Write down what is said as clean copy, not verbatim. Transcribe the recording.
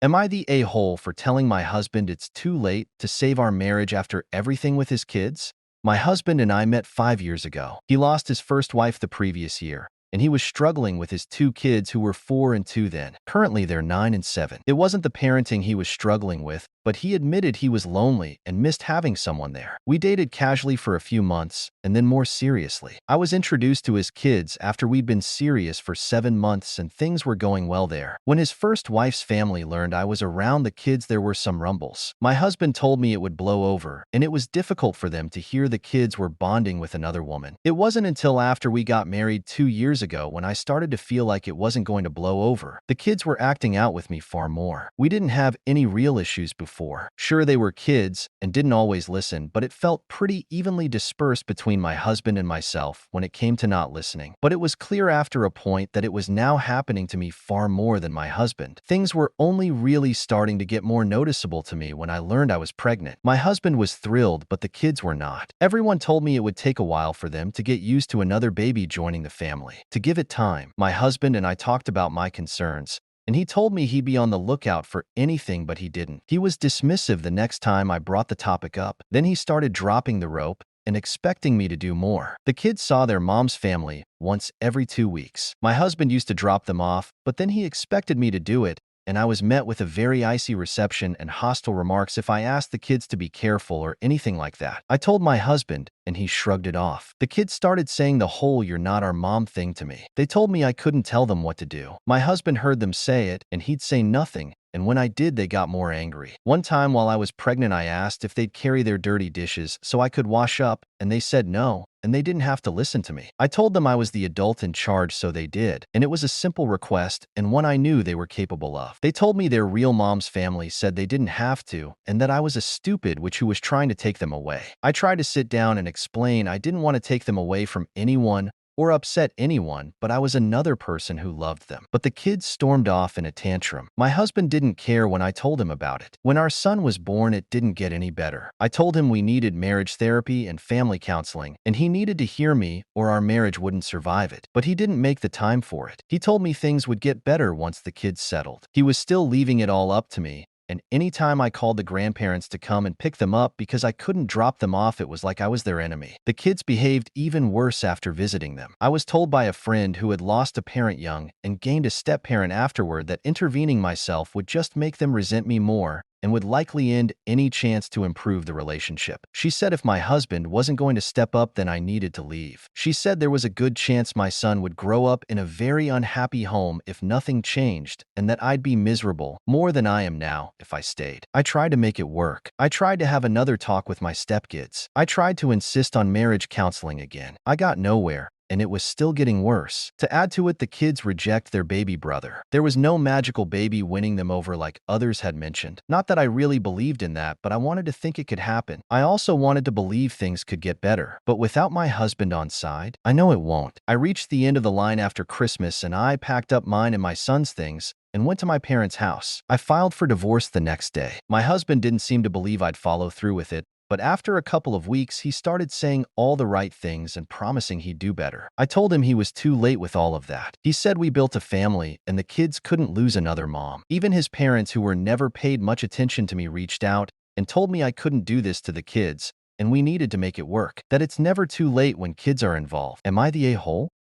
Am I the a-hole for telling my husband it's too late to save our marriage after everything with his kids? My husband and I met 5 years ago. He lost his first wife the previous year, and he was struggling with his two kids who were 4 and 2 then. Currently, they're 9 and 7. It wasn't the parenting he was struggling with, but he admitted he was lonely and missed having someone there. We dated casually for a few months, and then more seriously. I was introduced to his kids after we'd been serious for 7 months and things were going well there. When his first wife's family learned I was around the kids, there were some rumbles. My husband told me it would blow over, and it was difficult for them to hear the kids were bonding with another woman. It wasn't until after we got married 2 years ago when I started to feel like it wasn't going to blow over. The kids were acting out with me far more. We didn't have any real issues before. Sure, they were kids and didn't always listen, but it felt pretty evenly dispersed between my husband and myself when it came to not listening. But it was clear after a point that it was now happening to me far more than my husband. Things were only really starting to get more noticeable to me when I learned I was pregnant. My husband was thrilled, but the kids were not. Everyone told me it would take a while for them to get used to another baby joining the family. To give it time, my husband and I talked about my concerns, and he told me he'd be on the lookout for anything, but he didn't. He was dismissive the next time I brought the topic up. Then he started dropping the rope and expecting me to do more. The kids saw their mom's family once every 2 weeks. My husband used to drop them off, but then he expected me to do it, and I was met with a very icy reception and hostile remarks if I asked the kids to be careful or anything like that. I told my husband, and he shrugged it off. The kids started saying the whole "you're not our mom" thing to me. They told me I couldn't tell them what to do. My husband heard them say it, and he'd say nothing, and when I did, they got more angry. One time while I was pregnant, I asked if they'd carry their dirty dishes so I could wash up, and they said no, and they didn't have to listen to me. I told them I was the adult in charge, so they did, and it was a simple request and one I knew they were capable of. They told me their real mom's family said they didn't have to, and that I was a stupid witch who was trying to take them away. I tried to sit down and explain I didn't want to take them away from anyone or upset anyone, but I was another person who loved them. But the kids stormed off in a tantrum. My husband didn't care when I told him about it. When our son was born, it didn't get any better. I told him we needed marriage therapy and family counseling, and he needed to hear me or our marriage wouldn't survive it. But he didn't make the time for it. He told me things would get better once the kids settled. He was still leaving it all up to me, and anytime I called the grandparents to come and pick them up because I couldn't drop them off, it was like I was their enemy. The kids behaved even worse after visiting them. I was told by a friend who had lost a parent young and gained a step-parent afterward that intervening myself would just make them resent me more and would likely end any chance to improve the relationship. She said if my husband wasn't going to step up, then I needed to leave. She said there was a good chance my son would grow up in a very unhappy home if nothing changed, and that I'd be miserable more than I am now if I stayed. I tried to make it work. I tried to have another talk with my stepkids. I tried to insist on marriage counseling again. I got nowhere, and it was still getting worse. To add to it, the kids reject their baby brother. There was no magical baby winning them over like others had mentioned. Not that I really believed in that, but I wanted to think it could happen. I also wanted to believe things could get better. But without my husband on side, I know it won't. I reached the end of the line after Christmas, and I packed up mine and my son's things and went to my parents' house. I filed for divorce the next day. My husband didn't seem to believe I'd follow through with it, but after a couple of weeks, he started saying all the right things and promising he'd do better. I told him he was too late with all of that. He said we built a family and the kids couldn't lose another mom. Even his parents, who were never paid much attention to me, reached out and told me I couldn't do this to the kids, and we needed to make it work. That it's never too late when kids are involved. Am I the a-hole?